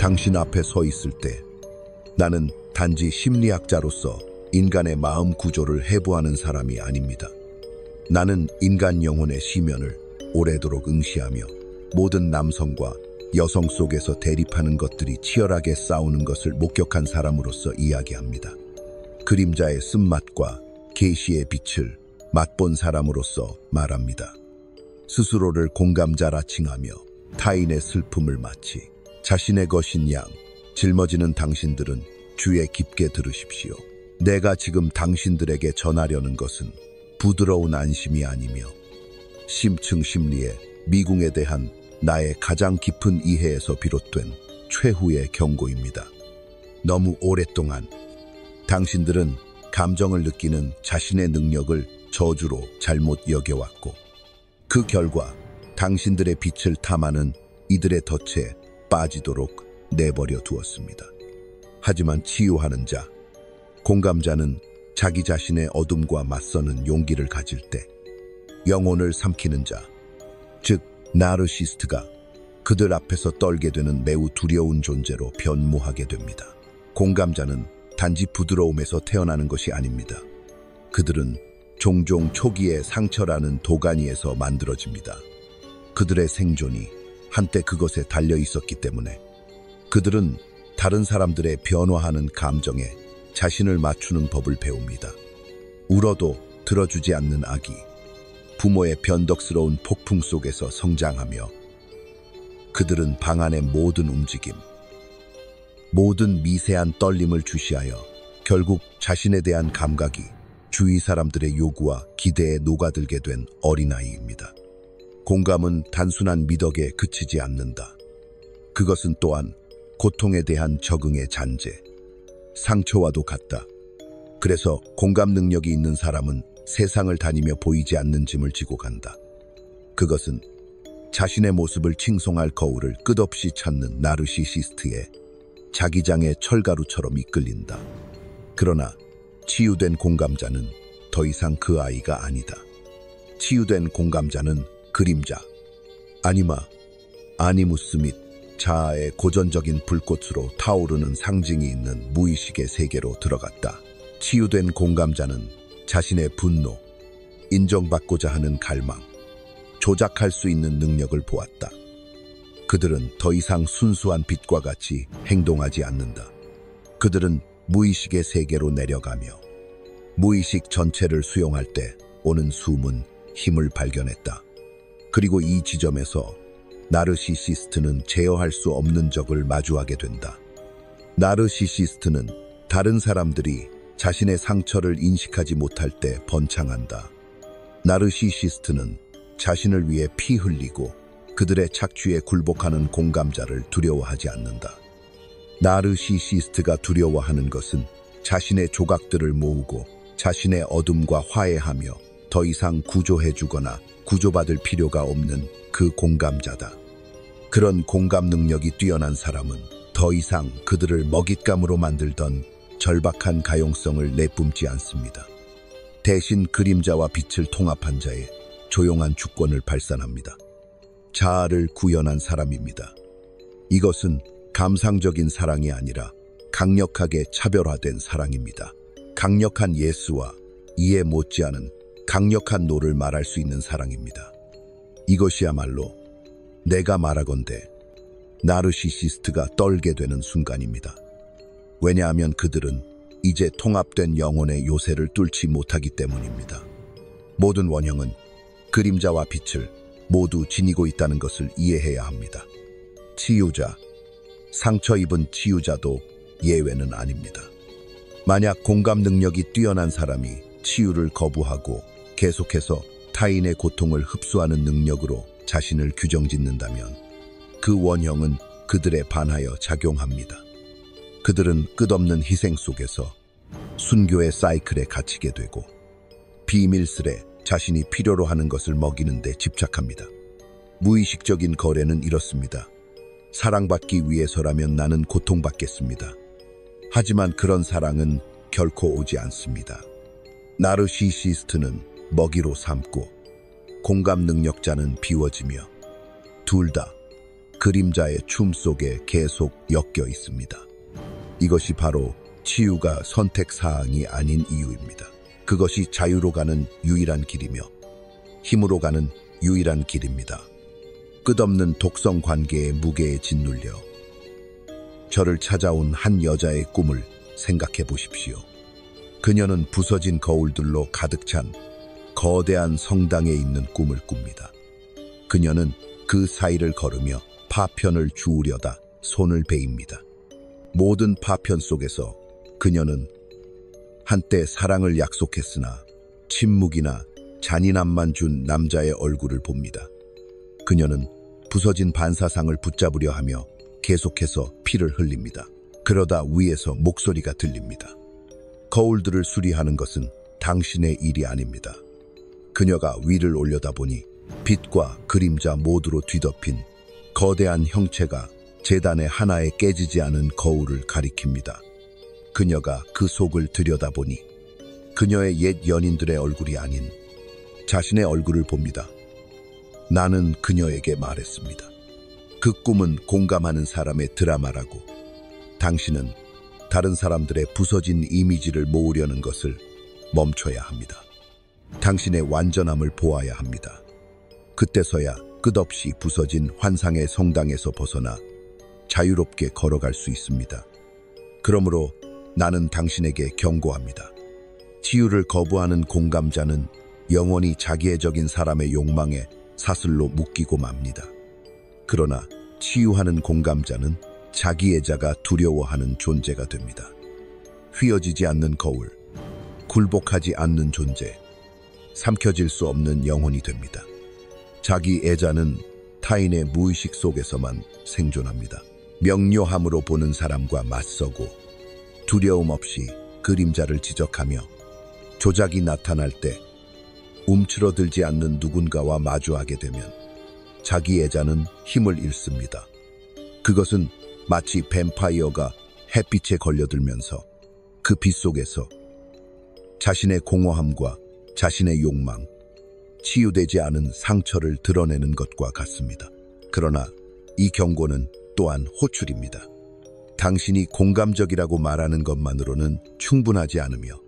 당신 앞에 서 있을 때 나는 단지 심리학자로서 인간의 마음 구조를 해부하는 사람이 아닙니다. 나는 인간 영혼의 시면을 오래도록 응시하며 모든 남성과 여성 속에서 대립하는 것들이 치열하게 싸우는 것을 목격한 사람으로서 이야기합니다. 그림자의 쓴맛과 계시의 빛을 맛본 사람으로서 말합니다. 스스로를 공감자라 칭하며 타인의 슬픔을 마치 자신의 것인 양 짊어지는 당신들은 주의 깊게 들으십시오. 내가 지금 당신들에게 전하려는 것은 부드러운 안심이 아니며 심층 심리의 미궁에 대한 나의 가장 깊은 이해에서 비롯된 최후의 경고입니다. 너무 오랫동안 당신들은 감정을 느끼는 자신의 능력을 저주로 잘못 여겨왔고 그 결과 당신들의 빛을 탐하는 이들의 덫에 빠지도록 내버려 두었습니다. 하지만 치유하는 자, 공감자는 자기 자신의 어둠과 맞서는 용기를 가질 때 영혼을 삼키는 자, 즉 나르시스트가 그들 앞에서 떨게 되는 매우 두려운 존재로 변모하게 됩니다. 공감자는 단지 부드러움에서 태어나는 것이 아닙니다. 그들은 종종 초기의 상처라는 도가니에서 만들어집니다. 그들의 생존이 한때 그것에 달려 있었기 때문에 그들은 다른 사람들의 변화하는 감정에 자신을 맞추는 법을 배웁니다. 울어도 들어주지 않는 아기, 부모의 변덕스러운 폭풍 속에서 성장하며 그들은 방 안의 모든 움직임, 모든 미세한 떨림을 주시하여 결국 자신에 대한 감각이 주위 사람들의 요구와 기대에 녹아들게 된 어린아이입니다. 공감은 단순한 미덕에 그치지 않는다. 그것은 또한 고통에 대한 적응의 잔재, 상처와도 같다. 그래서 공감 능력이 있는 사람은 세상을 다니며 보이지 않는 짐을 지고 간다. 그것은 자신의 모습을 칭송할 거울을 끝없이 찾는 나르시시스트의 자기장의 철가루처럼 이끌린다. 그러나 치유된 공감자는 더 이상 그 아이가 아니다. 치유된 공감자는 그림자, 아니마, 아니무스 및 자아의 고전적인 불꽃으로 타오르는 상징이 있는 무의식의 세계로 들어갔다. 치유된 공감자는 자신의 분노, 인정받고자 하는 갈망, 조작할 수 있는 능력을 보았다. 그들은 더 이상 순수한 빛과 같이 행동하지 않는다. 그들은 무의식의 세계로 내려가며 무의식 전체를 수용할 때 오는 숨은 힘을 발견했다. 그리고 이 지점에서 나르시시스트는 제어할 수 없는 적을 마주하게 된다. 나르시시스트는 다른 사람들이 자신의 상처를 인식하지 못할 때 번창한다. 나르시시스트는 자신을 위해 피 흘리고 그들의 착취에 굴복하는 공감자를 두려워하지 않는다. 나르시시스트가 두려워하는 것은 자신의 조각들을 모으고 자신의 어둠과 화해하며 더 이상 구조해주거나 구조받을 필요가 없는 그 공감자다. 그런 공감 능력이 뛰어난 사람은 더 이상 그들을 먹잇감으로 만들던 절박한 가용성을 내뿜지 않습니다. 대신 그림자와 빛을 통합한 자의 조용한 주권을 발산합니다. 자아를 구현한 사람입니다. 이것은 감상적인 사랑이 아니라 강력하게 차별화된 사랑입니다. 강력한 예스와 이에 못지않은 강력한 노를 말할 수 있는 사랑입니다. 이것이야말로 내가 말하건대 나르시시스트가 떨게 되는 순간입니다. 왜냐하면 그들은 이제 통합된 영혼의 요새를 뚫지 못하기 때문입니다. 모든 원형은 그림자와 빛을 모두 지니고 있다는 것을 이해해야 합니다. 치유자, 상처 입은 치유자도 예외는 아닙니다. 만약 공감 능력이 뛰어난 사람이 치유를 거부하고 계속해서 타인의 고통을 흡수하는 능력으로 자신을 규정짓는다면 그 원형은 그들에 반하여 작용합니다. 그들은 끝없는 희생 속에서 순교의 사이클에 갇히게 되고 비밀스레 자신이 필요로 하는 것을 먹이는 데 집착합니다. 무의식적인 거래는 이렇습니다. 사랑받기 위해서라면 나는 고통받겠습니다. 하지만 그런 사랑은 결코 오지 않습니다. 나르시시스트는 먹이로 삼고 공감 능력자는 비워지며 둘 다 그림자의 춤 속에 계속 엮여 있습니다. 이것이 바로 치유가 선택사항이 아닌 이유입니다. 그것이 자유로 가는 유일한 길이며 힘으로 가는 유일한 길입니다. 끝없는 독성 관계의 무게에 짓눌려 저를 찾아온 한 여자의 꿈을 생각해 보십시오. 그녀는 부서진 거울들로 가득 찬 거대한 성당에 있는 꿈을 꿉니다. 그녀는 그 사이를 걸으며 파편을 주우려다 손을 베입니다. 모든 파편 속에서 그녀는 한때 사랑을 약속했으나 침묵이나 잔인함만 준 남자의 얼굴을 봅니다. 그녀는 부서진 반사상을 붙잡으려 하며 계속해서 피를 흘립니다. 그러다 위에서 목소리가 들립니다. 거울들을 수리하는 것은 당신의 일이 아닙니다. 그녀가 위를 올려다보니 빛과 그림자 모두로 뒤덮인 거대한 형체가 제단의 하나에 깨지지 않은 거울을 가리킵니다. 그녀가 그 속을 들여다보니 그녀의 옛 연인들의 얼굴이 아닌 자신의 얼굴을 봅니다. 나는 그녀에게 말했습니다. 그 꿈은 공감하는 사람의 드라마라고. 당신은 다른 사람들의 부서진 이미지를 모으려는 것을 멈춰야 합니다. 당신의 완전함을 보아야 합니다. 그때서야 끝없이 부서진 환상의 성당에서 벗어나 자유롭게 걸어갈 수 있습니다. 그러므로 나는 당신에게 경고합니다. 치유를 거부하는 공감자는 영원히 자기애적인 사람의 욕망에 사슬로 묶이고 맙니다. 그러나 치유하는 공감자는 자기애자가 두려워하는 존재가 됩니다. 휘어지지 않는 거울, 굴복하지 않는 존재, 삼켜질 수 없는 영혼이 됩니다. 자기애자는 타인의 무의식 속에서만 생존합니다. 명료함으로 보는 사람과 맞서고 두려움 없이 그림자를 지적하며 조작이 나타날 때 움츠러들지 않는 누군가와 마주하게 되면 자기애자는 힘을 잃습니다. 그것은 마치 뱀파이어가 햇빛에 걸려들면서 그 빛 속에서 자신의 공허함과 자신의 욕망, 치유되지 않은 상처를 드러내는 것과 같습니다. 그러나 이 경고는 또한 호출입니다. 당신이 공감적이라고 말하는 것만으로는 충분하지 않으며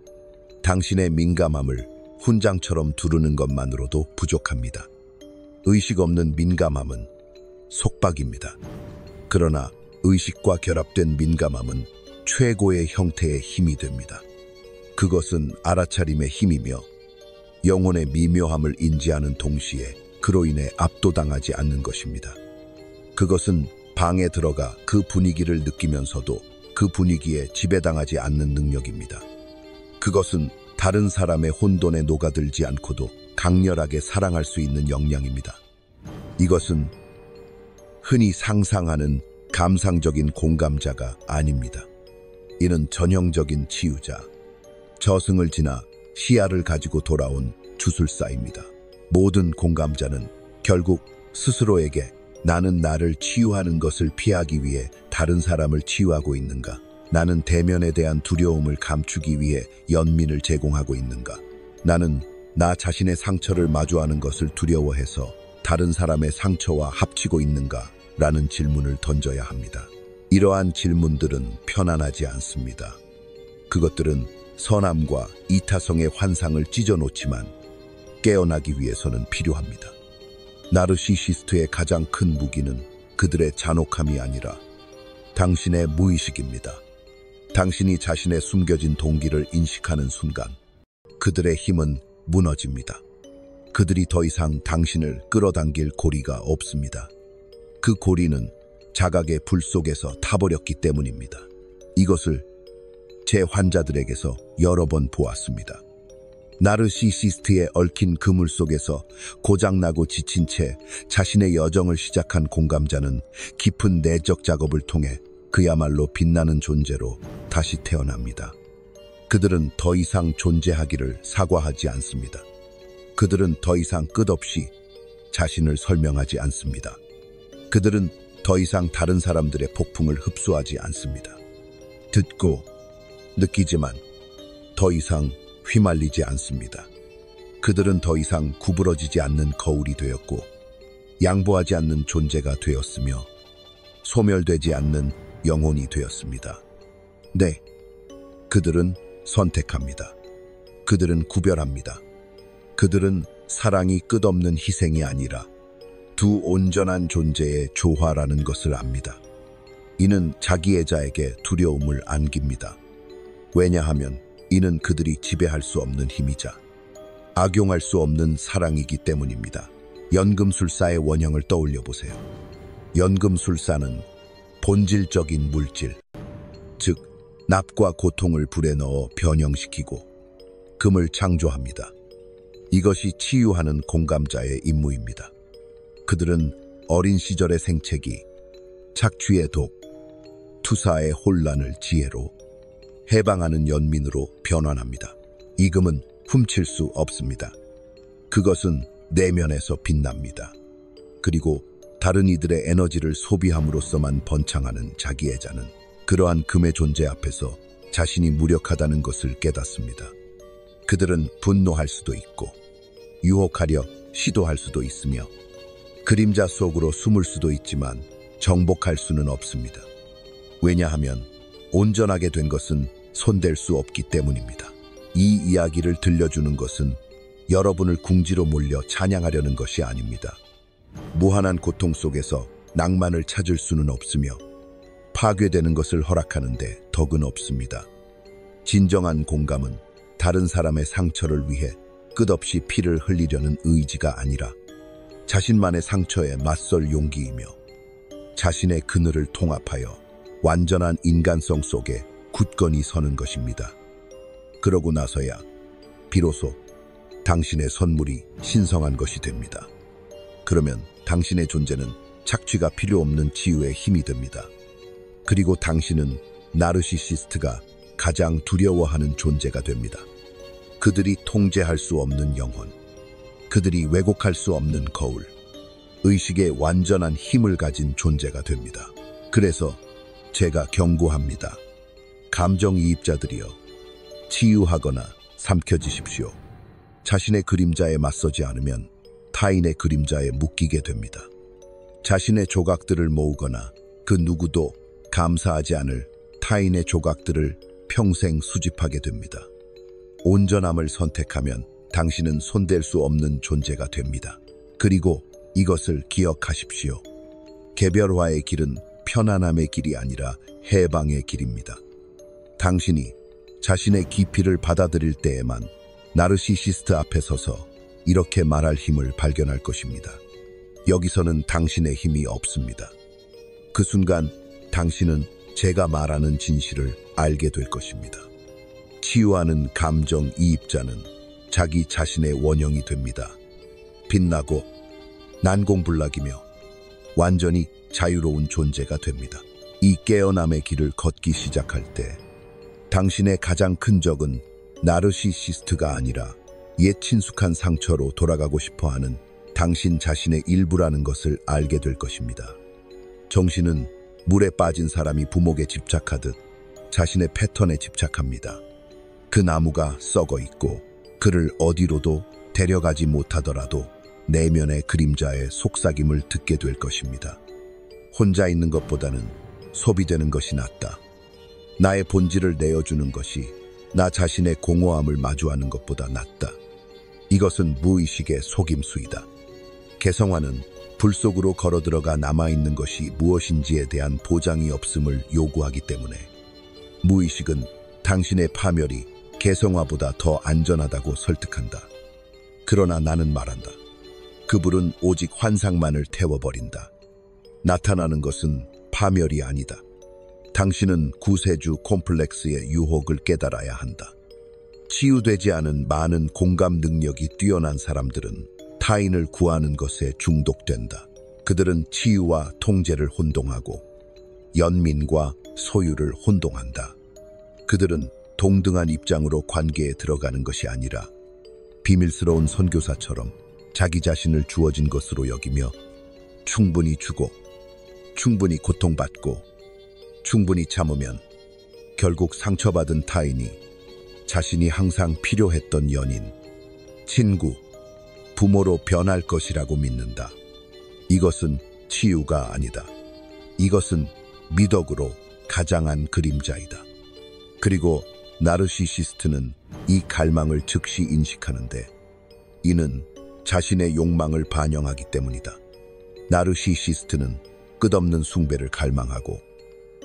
당신의 민감함을 훈장처럼 두르는 것만으로도 부족합니다. 의식 없는 민감함은 속박입니다. 그러나 의식과 결합된 민감함은 최고의 형태의 힘이 됩니다. 그것은 알아차림의 힘이며 영혼의 미묘함을 인지하는 동시에 그로 인해 압도당하지 않는 것입니다. 그것은 방에 들어가 그 분위기를 느끼면서도 그 분위기에 지배당하지 않는 능력입니다. 그것은 다른 사람의 혼돈에 녹아들지 않고도 강렬하게 사랑할 수 있는 역량입니다. 이것은 흔히 상상하는 감상적인 공감자가 아닙니다. 이는 전형적인 치유자, 저승을 지나 시야를 가지고 돌아온 주술사입니다. 모든 공감자는 결국 스스로에게 나는 나를 치유하는 것을 피하기 위해 다른 사람을 치유하고 있는가? 나는 대면에 대한 두려움을 감추기 위해 연민을 제공하고 있는가? 나는 나 자신의 상처를 마주하는 것을 두려워해서 다른 사람의 상처와 합치고 있는가? 라는 질문을 던져야 합니다. 이러한 질문들은 편안하지 않습니다. 그것들은 선함과 이타성의 환상을 찢어놓지만 깨어나기 위해서는 필요합니다. 나르시시스트의 가장 큰 무기는 그들의 잔혹함이 아니라 당신의 무의식입니다. 당신이 자신의 숨겨진 동기를 인식하는 순간 그들의 힘은 무너집니다. 그들이 더 이상 당신을 끌어당길 고리가 없습니다. 그 고리는 자각의 불 속에서 타버렸기 때문입니다. 이것을 제 환자들에게서 여러 번 보았습니다. 나르시시스트에 얽힌 그물 속에서 고장나고 지친 채 자신의 여정을 시작한 공감자는 깊은 내적 작업을 통해 그야말로 빛나는 존재로 다시 태어납니다. 그들은 더 이상 존재하기를 사과하지 않습니다. 그들은 더 이상 끝없이 자신을 설명하지 않습니다. 그들은 더 이상 다른 사람들의 폭풍을 흡수하지 않습니다. 듣고 느끼지만 더 이상 휘말리지 않습니다. 그들은 더 이상 구부러지지 않는 거울이 되었고 양보하지 않는 존재가 되었으며 소멸되지 않는 영혼이 되었습니다. 네, 그들은 선택합니다. 그들은 구별합니다. 그들은 사랑이 끝없는 희생이 아니라 두 온전한 존재의 조화라는 것을 압니다. 이는 자기의 자에게 두려움을 안깁니다. 왜냐하면 이는 그들이 지배할 수 없는 힘이자 악용할 수 없는 사랑이기 때문입니다. 연금술사의 원형을 떠올려 보세요. 연금술사는 본질적인 물질, 즉 납과 고통을 불에 넣어 변형시키고 금을 창조합니다. 이것이 치유하는 공감자의 임무입니다. 그들은 어린 시절의 생채기, 착취의 독, 투사의 혼란을 지혜로, 해방하는 연민으로 변환합니다. 이 금은 훔칠 수 없습니다. 그것은 내면에서 빛납니다. 그리고 다른 이들의 에너지를 소비함으로써만 번창하는 자기의 자는 그러한 금의 존재 앞에서 자신이 무력하다는 것을 깨닫습니다. 그들은 분노할 수도 있고 유혹하려 시도할 수도 있으며 그림자 속으로 숨을 수도 있지만 정복할 수는 없습니다. 왜냐하면 온전하게 된 것은 손댈 수 없기 때문입니다. 이 이야기를 들려주는 것은 여러분을 궁지로 몰려 찬양하려는 것이 아닙니다. 무한한 고통 속에서 낭만을 찾을 수는 없으며 파괴되는 것을 허락하는데 덕은 없습니다. 진정한 공감은 다른 사람의 상처를 위해 끝없이 피를 흘리려는 의지가 아니라 자신만의 상처에 맞설 용기이며 자신의 그늘을 통합하여 완전한 인간성 속에 굳건히 서는 것입니다. 그러고 나서야 비로소 당신의 선물이 신성한 것이 됩니다. 그러면 당신의 존재는 착취가 필요 없는 치유의 힘이 됩니다. 그리고 당신은 나르시시스트가 가장 두려워하는 존재가 됩니다. 그들이 통제할 수 없는 영혼, 그들이 왜곡할 수 없는 거울, 의식의 완전한 힘을 가진 존재가 됩니다. 그래서 제가 경고합니다. 감정이입자들이여, 치유하거나 삼켜지십시오. 자신의 그림자에 맞서지 않으면 타인의 그림자에 묶이게 됩니다. 자신의 조각들을 모으거나 그 누구도 감사하지 않을 타인의 조각들을 평생 수집하게 됩니다. 온전함을 선택하면 당신은 손댈 수 없는 존재가 됩니다. 그리고 이것을 기억하십시오. 개별화의 길은 편안함의 길이 아니라 해방의 길입니다. 당신이 자신의 깊이를 받아들일 때에만 나르시시스트 앞에 서서 이렇게 말할 힘을 발견할 것입니다. 여기서는 당신의 힘이 없습니다. 그 순간 당신은 제가 말하는 진실을 알게 될 것입니다. 치유하는 감정이입자는 자기 자신의 원형이 됩니다. 빛나고 난공불락이며 완전히 자유로운 존재가 됩니다. 이 깨어남의 길을 걷기 시작할 때 당신의 가장 큰 적은 나르시시스트가 아니라 옛 친숙한 상처로 돌아가고 싶어하는 당신 자신의 일부라는 것을 알게 될 것입니다. 정신은 물에 빠진 사람이 부목에 집착하듯 자신의 패턴에 집착합니다. 그 나무가 썩어 있고 그를 어디로도 데려가지 못하더라도 내면의 그림자의 속삭임을 듣게 될 것입니다. 혼자 있는 것보다는 소비되는 것이 낫다. 나의 본질을 내어주는 것이 나 자신의 공허함을 마주하는 것보다 낫다. 이것은 무의식의 속임수이다. 개성화는 불 속으로 걸어들어가 남아있는 것이 무엇인지에 대한 보장이 없음을 요구하기 때문에 무의식은 당신의 파멸이 개성화보다 더 안전하다고 설득한다. 그러나 나는 말한다. 그 불은 오직 환상만을 태워버린다. 나타나는 것은 파멸이 아니다. 당신은 구세주 콤플렉스의 유혹을 깨달아야 한다. 치유되지 않은 많은 공감 능력이 뛰어난 사람들은 타인을 구하는 것에 중독된다. 그들은 치유와 통제를 혼동하고 연민과 소유를 혼동한다. 그들은 동등한 입장으로 관계에 들어가는 것이 아니라 비밀스러운 선교사처럼 자기 자신을 주어진 것으로 여기며 충분히 주고 충분히 고통받고 충분히 참으면 결국 상처받은 타인이 자신이 항상 필요했던 연인, 친구, 부모로 변할 것이라고 믿는다. 이것은 치유가 아니다. 이것은 미덕으로 가장한 그림자이다. 그리고 나르시시스트는 이 갈망을 즉시 인식하는데 이는 자신의 욕망을 반영하기 때문이다. 나르시시스트는 끝없는 숭배를 갈망하고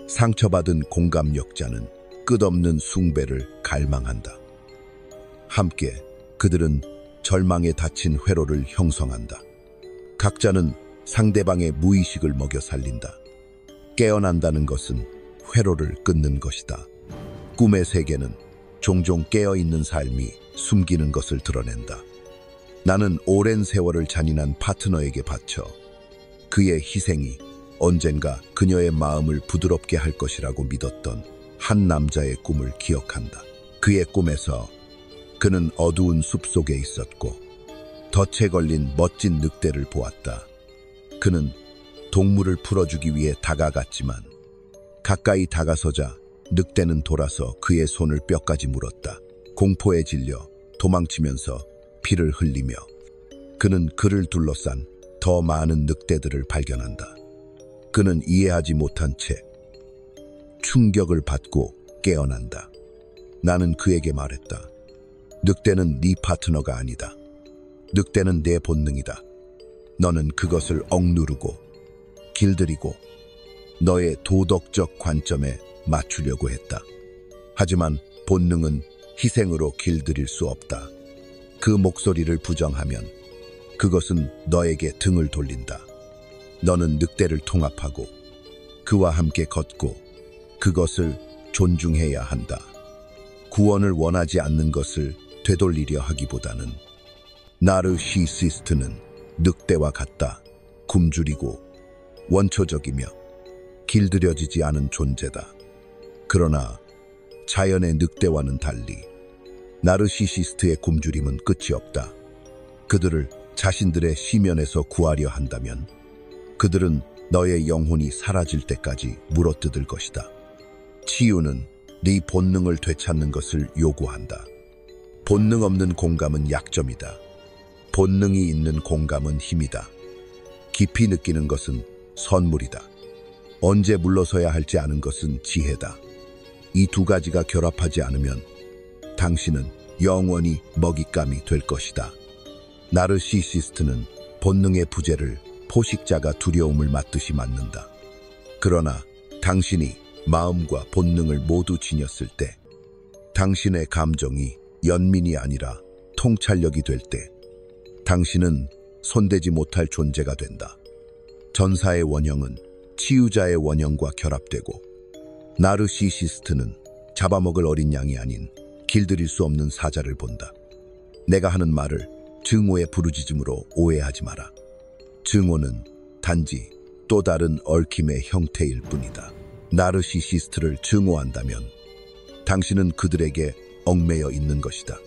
상처받은 공감력자는 끝없는 숭배를 갈망한다. 함께 그들은 절망에 닫힌 회로를 형성한다. 각자는 상대방의 무의식을 먹여 살린다. 깨어난다는 것은 회로를 끊는 것이다. 꿈의 세계는 종종 깨어있는 삶이 숨기는 것을 드러낸다. 나는 오랜 세월을 잔인한 파트너에게 바쳐 그의 희생이 언젠가 그녀의 마음을 부드럽게 할 것이라고 믿었던 한 남자의 꿈을 기억한다. 그의 꿈에서 그는 어두운 숲속에 있었고 덫에 걸린 멋진 늑대를 보았다. 그는 동물을 풀어주기 위해 다가갔지만 가까이 다가서자 늑대는 돌아서 그의 손을 뼈까지 물었다. 공포에 질려 도망치면서 피를 흘리며 그는 그를 둘러싼 더 많은 늑대들을 발견한다. 그는 이해하지 못한 채 충격을 받고 깨어난다. 나는 그에게 말했다. 늑대는 네 파트너가 아니다. 늑대는 내 본능이다. 너는 그것을 억누르고 길들이고 너의 도덕적 관점에 맞추려고 했다. 하지만 본능은 희생으로 길들일 수 없다. 그 목소리를 부정하면 그것은 너에게 등을 돌린다. 너는 늑대를 통합하고 그와 함께 걷고 그것을 존중해야 한다. 구원을 원하지 않는 것을 되돌리려 하기보다는 나르시시스트는 늑대와 같다. 굶주리고 원초적이며 길들여지지 않은 존재다. 그러나 자연의 늑대와는 달리 나르시시스트의 굶주림은 끝이 없다. 그들을 자신들의 시면에서 구하려 한다면 그들은 너의 영혼이 사라질 때까지 물어뜯을 것이다. 치유는 네 본능을 되찾는 것을 요구한다. 본능 없는 공감은 약점이다. 본능이 있는 공감은 힘이다. 깊이 느끼는 것은 선물이다. 언제 물러서야 할지 아는 것은 지혜다. 이 두 가지가 결합하지 않으면 당신은 영원히 먹잇감이 될 것이다. 나르시시스트는 본능의 부재를 포식자가 두려움을 맞듯이 맞는다. 그러나 당신이 마음과 본능을 모두 지녔을 때, 당신의 감정이 연민이 아니라 통찰력이 될 때, 당신은 손대지 못할 존재가 된다. 전사의 원형은 치유자의 원형과 결합되고, 나르시시스트는 잡아먹을 어린 양이 아닌 길들일 수 없는 사자를 본다. 내가 하는 말을 증오의 부르짖음으로 오해하지 마라. 증오는 단지 또 다른 얽힘의 형태일 뿐이다. 나르시시스트를 증오한다면 당신은 그들에게 얽매여 있는 것이다.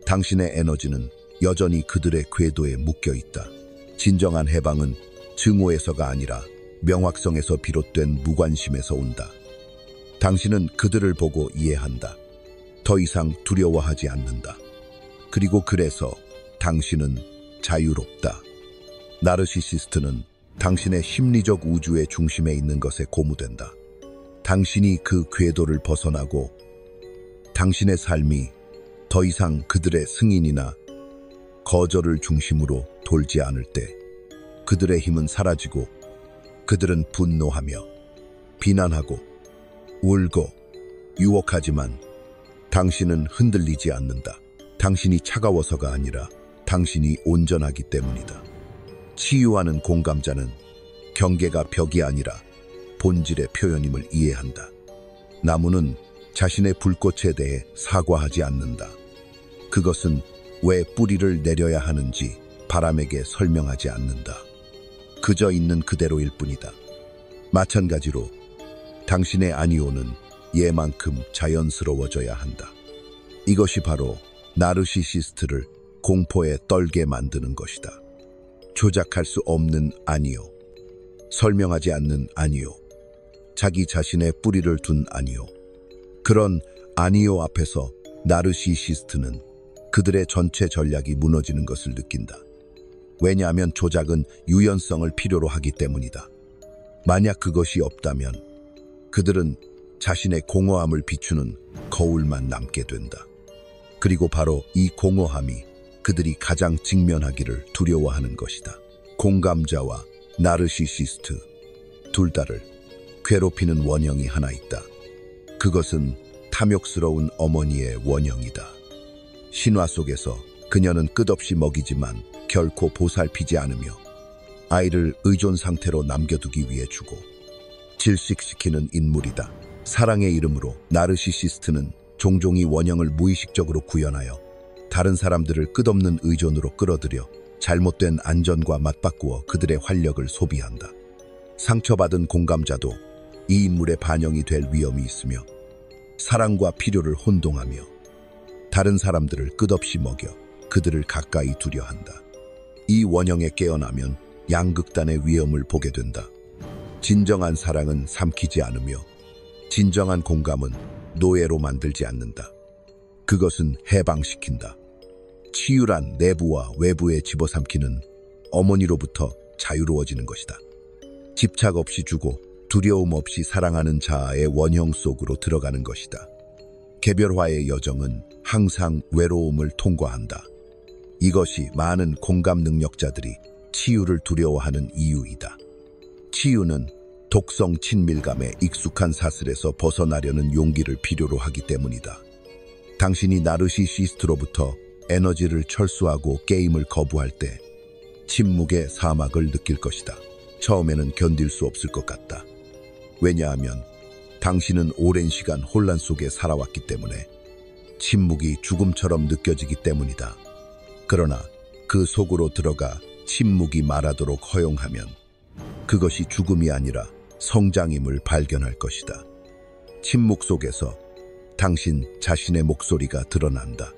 당신의 에너지는 여전히 그들의 궤도에 묶여 있다. 진정한 해방은 증오에서가 아니라 명확성에서 비롯된 무관심에서 온다. 당신은 그들을 보고 이해한다. 더 이상 두려워하지 않는다. 그리고 그래서 당신은 자유롭다. 나르시시스트는 당신의 심리적 우주의 중심에 있는 것에 고무된다. 당신이 그 궤도를 벗어나고 당신의 삶이 더 이상 그들의 승인이나 거절을 중심으로 돌지 않을 때 그들의 힘은 사라지고 그들은 분노하며 비난하고 울고 유혹하지만 당신은 흔들리지 않는다. 당신이 차가워서가 아니라 당신이 온전하기 때문이다. 치유하는 공감자는 경계가 벽이 아니라 본질의 표현임을 이해한다. 나무는 자신의 불꽃에 대해 사과하지 않는다. 그것은 왜 뿌리를 내려야 하는지 바람에게 설명하지 않는다. 그저 있는 그대로일 뿐이다. 마찬가지로 당신의 아니오는 얘만큼 자연스러워져야 한다. 이것이 바로 나르시시스트를 공포에 떨게 만드는 것이다. 조작할 수 없는 아니오, 설명하지 않는 아니오, 자기 자신의 뿌리를 둔 아니오. 그런 아니오 앞에서 나르시시스트는 그들의 전체 전략이 무너지는 것을 느낀다. 왜냐하면 조작은 유연성을 필요로 하기 때문이다. 만약 그것이 없다면 그들은 자신의 공허함을 비추는 거울만 남게 된다. 그리고 바로 이 공허함이 그들이 가장 직면하기를 두려워하는 것이다. 공감자와 나르시시스트 둘 다를 괴롭히는 원형이 하나 있다. 그것은 탐욕스러운 어머니의 원형이다. 신화 속에서 그녀는 끝없이 먹이지만 결코 보살피지 않으며 아이를 의존 상태로 남겨두기 위해 주고 질식시키는 인물이다. 사랑의 이름으로 나르시시스트는 종종 이 원형을 무의식적으로 구현하여 다른 사람들을 끝없는 의존으로 끌어들여 잘못된 안전과 맞바꾸어 그들의 활력을 소비한다. 상처받은 공감자도 이 인물의 반영이 될 위험이 있으며 사랑과 필요를 혼동하며 다른 사람들을 끝없이 먹여 그들을 가까이 두려 한다. 이 원형에 깨어나면 양극단의 위험을 보게 된다. 진정한 사랑은 삼키지 않으며 진정한 공감은 노예로 만들지 않는다. 그것은 해방시킨다. 치유란 내부와 외부에 집어삼키는 어머니로부터 자유로워지는 것이다. 집착 없이 주고 두려움 없이 사랑하는 자아의 원형 속으로 들어가는 것이다. 개별화의 여정은 항상 외로움을 통과한다. 이것이 많은 공감 능력자들이 치유를 두려워하는 이유이다. 치유는 독성 친밀감에 익숙한 사슬에서 벗어나려는 용기를 필요로 하기 때문이다. 당신이 나르시시스트로부터 에너지를 철수하고 게임을 거부할 때 침묵의 사막을 느낄 것이다. 처음에는 견딜 수 없을 것 같다. 왜냐하면 당신은 오랜 시간 혼란 속에 살아왔기 때문에 침묵이 죽음처럼 느껴지기 때문이다. 그러나 그 속으로 들어가 침묵이 말하도록 허용하면 그것이 죽음이 아니라 성장임을 발견할 것이다. 침묵 속에서 당신 자신의 목소리가 드러난다.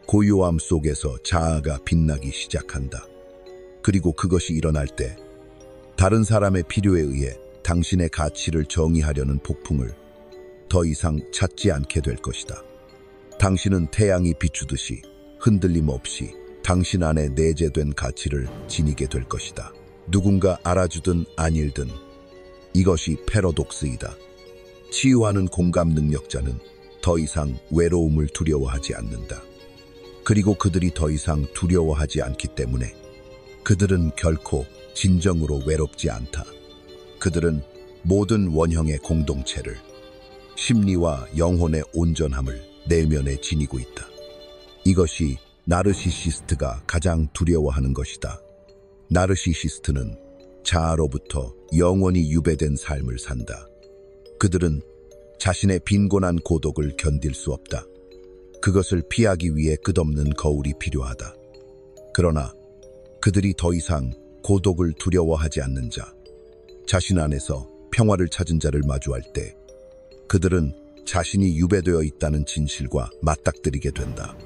고요함 속에서 자아가 빛나기 시작한다. 그리고 그것이 일어날 때 다른 사람의 필요에 의해 당신의 가치를 정의하려는 폭풍을 더 이상 찾지 않게 될 것이다. 당신은 태양이 비추듯이 흔들림 없이 당신 안에 내재된 가치를 지니게 될 것이다. 누군가 알아주든 아닐든 이것이 패러독스이다. 치유하는 공감 능력자는 더 이상 외로움을 두려워하지 않는다. 그리고 그들이 더 이상 두려워하지 않기 때문에 그들은 결코 진정으로 외롭지 않다. 그들은 모든 원형의 공동체를, 심리와 영혼의 온전함을 내면에 지니고 있다. 이것이 나르시시스트가 가장 두려워하는 것이다. 나르시시스트는 자아로부터 영원히 유배된 삶을 산다. 그들은 자신의 빈곤한 고독을 견딜 수 없다. 그것을 피하기 위해 끝없는 거울이 필요하다. 그러나 그들이 더 이상 고독을 두려워하지 않는 자, 자신 안에서 평화를 찾은 자를 마주할 때 그들은 자신이 유배되어 있다는 진실과 맞닥뜨리게 된다.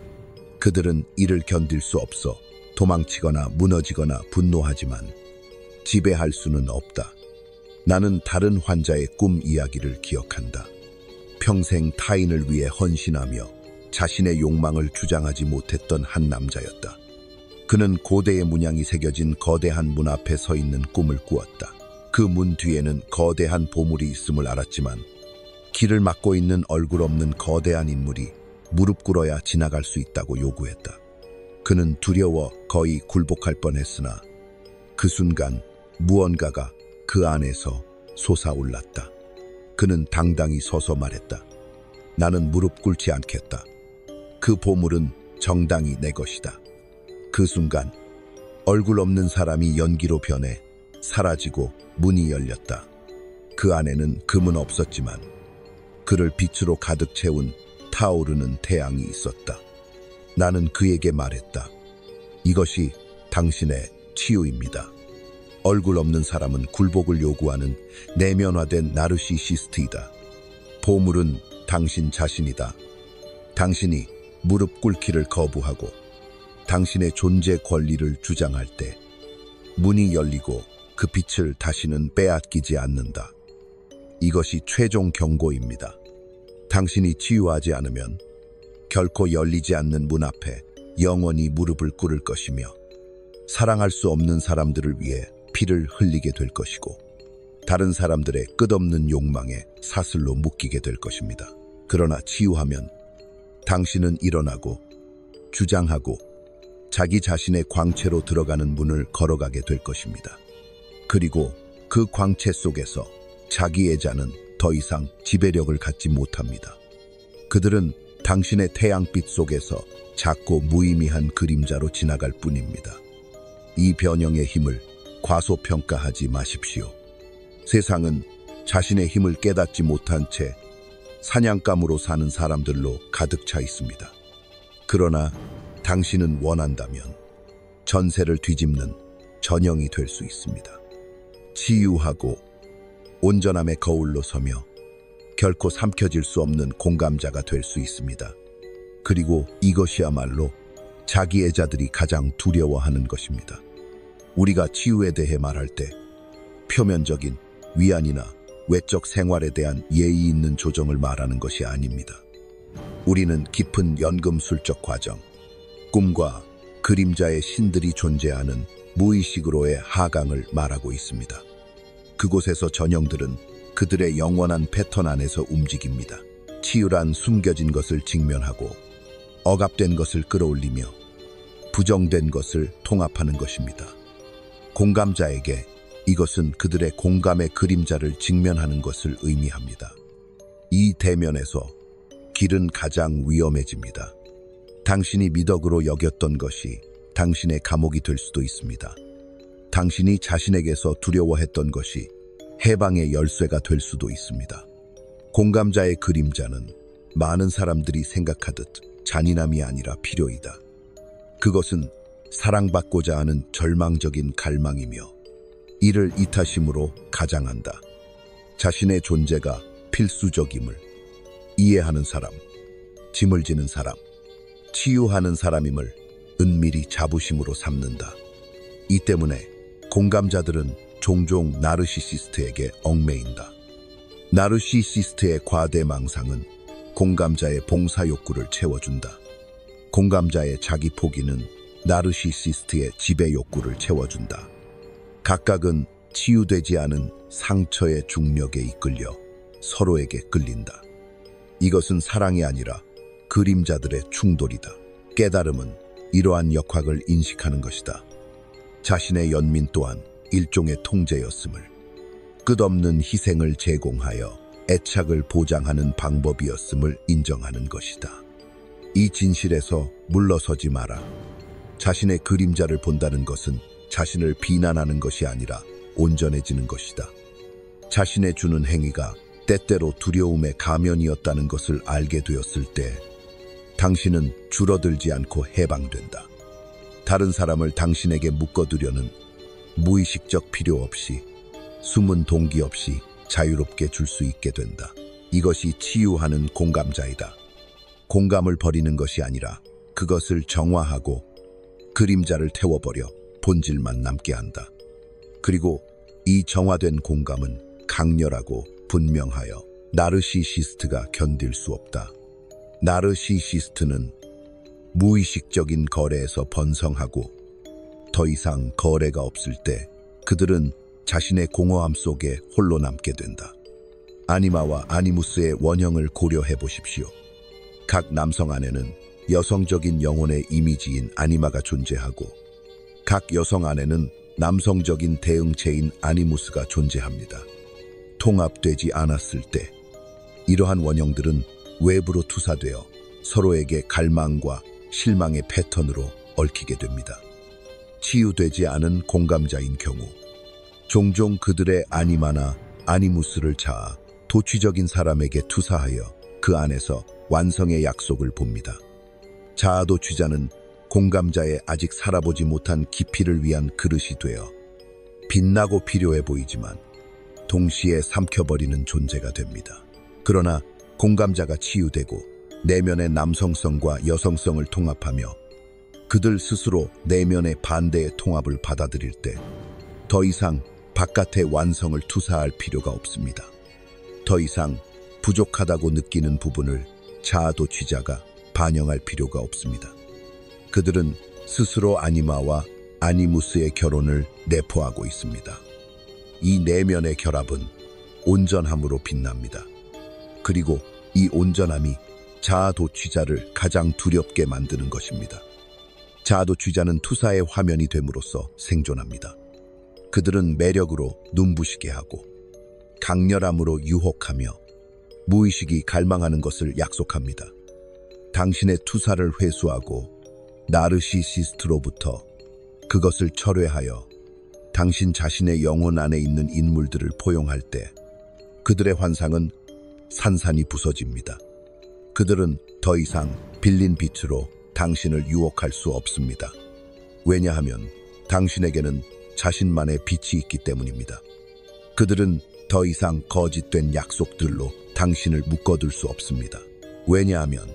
그들은 이를 견딜 수 없어 도망치거나 무너지거나 분노하지만 지배할 수는 없다. 나는 다른 환자의 꿈 이야기를 기억한다. 평생 타인을 위해 헌신하며 자신의 욕망을 주장하지 못했던 한 남자였다. 그는 고대의 문양이 새겨진 거대한 문 앞에 서 있는 꿈을 꾸었다. 그 문 뒤에는 거대한 보물이 있음을 알았지만 길을 막고 있는 얼굴 없는 거대한 인물이 무릎 꿇어야 지나갈 수 있다고 요구했다. 그는 두려워 거의 굴복할 뻔했으나 그 순간 무언가가 그 안에서 솟아올랐다. 그는 당당히 서서 말했다. 나는 무릎 꿇지 않겠다. 그 보물은 정당히 내 것이다. 그 순간 얼굴 없는 사람이 연기로 변해 사라지고 문이 열렸다. 그 안에는 금은 없었지만 그를 빛으로 가득 채운 타오르는 태양이 있었다. 나는 그에게 말했다. 이것이 당신의 치유입니다. 얼굴 없는 사람은 굴복을 요구하는 내면화된 나르시시스트이다. 보물은 당신 자신이다. 당신이 무릎 꿇기를 거부하고 당신의 존재 권리를 주장할 때 문이 열리고 그 빛을 다시는 빼앗기지 않는다. 이것이 최종 경고입니다. 당신이 치유하지 않으면 결코 열리지 않는 문 앞에 영원히 무릎을 꿇을 것이며 사랑할 수 없는 사람들을 위해 피를 흘리게 될 것이고 다른 사람들의 끝없는 욕망에 사슬로 묶이게 될 것입니다. 그러나 치유하면 당신은 일어나고 주장하고 자기 자신의 광채로 들어가는 문을 걸어가게 될 것입니다. 그리고 그 광채 속에서 자기의 자는 더 이상 지배력을 갖지 못합니다. 그들은 당신의 태양빛 속에서 작고 무의미한 그림자로 지나갈 뿐입니다. 이 변형의 힘을 과소평가하지 마십시오. 세상은 자신의 힘을 깨닫지 못한 채 사냥감으로 사는 사람들로 가득 차 있습니다. 그러나 당신은 원한다면 전세를 뒤집는 전형이 될 수 있습니다. 치유하고 온전함의 거울로 서며 결코 삼켜질 수 없는 공감자가 될 수 있습니다. 그리고 이것이야말로 자기의 자들이 가장 두려워하는 것입니다. 우리가 치유에 대해 말할 때 표면적인 위안이나 외적 생활에 대한 예의 있는 조정을 말하는 것이 아닙니다. 우리는 깊은 연금술적 과정, 꿈과 그림자의 신들이 존재하는 무의식으로의 하강을 말하고 있습니다. 그곳에서 전형들은 그들의 영원한 패턴 안에서 움직입니다. 치유란 숨겨진 것을 직면하고 억압된 것을 끌어올리며 부정된 것을 통합하는 것입니다. 공감자에게 이것은 그들의 공감의 그림자를 직면하는 것을 의미합니다. 이 대면에서 길은 가장 위험해집니다. 당신이 미덕으로 여겼던 것이 당신의 감옥이 될 수도 있습니다. 당신이 자신에게서 두려워했던 것이 해방의 열쇠가 될 수도 있습니다. 공감자의 그림자는 많은 사람들이 생각하듯 잔인함이 아니라 필요이다. 그것은 사랑받고자 하는 절망적인 갈망이며 이를 이타심으로 가장한다. 자신의 존재가 필수적임을 이해하는 사람, 짐을 지는 사람, 치유하는 사람임을 은밀히 자부심으로 삼는다. 이 때문에 공감자들은 종종 나르시시스트에게 얽매인다. 나르시시스트의 과대망상은 공감자의 봉사 욕구를 채워준다. 공감자의 자기 포기는 나르시시스트의 지배 욕구를 채워준다. 각각은 치유되지 않은 상처의 중력에 이끌려 서로에게 끌린다. 이것은 사랑이 아니라 그림자들의 충돌이다. 깨달음은 이러한 역학을 인식하는 것이다. 자신의 연민 또한 일종의 통제였음을, 끝없는 희생을 제공하여 애착을 보장하는 방법이었음을 인정하는 것이다. 이 진실에서 물러서지 마라. 자신의 그림자를 본다는 것은 자신을 비난하는 것이 아니라 온전해지는 것이다. 자신의 주는 행위가 때때로 두려움의 가면이었다는 것을 알게 되었을 때 당신은 줄어들지 않고 해방된다. 다른 사람을 당신에게 묶어두려는 무의식적 필요 없이, 숨은 동기 없이 자유롭게 줄 수 있게 된다. 이것이 치유하는 공감자이다. 공감을 버리는 것이 아니라 그것을 정화하고 그림자를 태워버려 본질만 남게 한다. 그리고 이 정화된 공감은 강렬하고 분명하여 나르시시스트가 견딜 수 없다. 나르시시스트는 무의식적인 거래에서 번성하고 더 이상 거래가 없을 때 그들은 자신의 공허함 속에 홀로 남게 된다. 아니마와 아니무스의 원형을 고려해 보십시오. 각 남성 안에는 여성적인 영혼의 이미지인 아니마가 존재하고 각 여성 안에는 남성적인 대응체인 아니무스가 존재합니다. 통합되지 않았을 때 이러한 원형들은 외부로 투사되어 서로에게 갈망과 실망의 패턴으로 얽히게 됩니다. 치유되지 않은 공감자인 경우 종종 그들의 아니마나 아니무스를 자아 도취적인 사람에게 투사하여 그 안에서 완성의 약속을 봅니다. 자아도취자는 공감자의 아직 살아보지 못한 깊이를 위한 그릇이 되어 빛나고 필요해 보이지만 동시에 삼켜버리는 존재가 됩니다. 그러나 공감자가 치유되고 내면의 남성성과 여성성을 통합하며 그들 스스로 내면의 반대의 통합을 받아들일 때 더 이상 바깥의 완성을 투사할 필요가 없습니다. 더 이상 부족하다고 느끼는 부분을 자아도취자가 반영할 필요가 없습니다. 그들은 스스로 아니마와 아니무스의 결혼을 내포하고 있습니다. 이 내면의 결합은 온전함으로 빛납니다. 그리고 이 온전함이 자아도취자를 가장 두렵게 만드는 것입니다. 자아도취자는 투사의 화면이 됨으로써 생존합니다. 그들은 매력으로 눈부시게 하고 강렬함으로 유혹하며 무의식이 갈망하는 것을 약속합니다. 당신의 투사를 회수하고 나르시시스트로부터 그것을 철회하여 당신 자신의 영혼 안에 있는 인물들을 포용할 때 그들의 환상은 산산이 부서집니다. 그들은 더 이상 빌린 빛으로 당신을 유혹할 수 없습니다. 왜냐하면 당신에게는 자신만의 빛이 있기 때문입니다. 그들은 더 이상 거짓된 약속들로 당신을 묶어둘 수 없습니다. 왜냐하면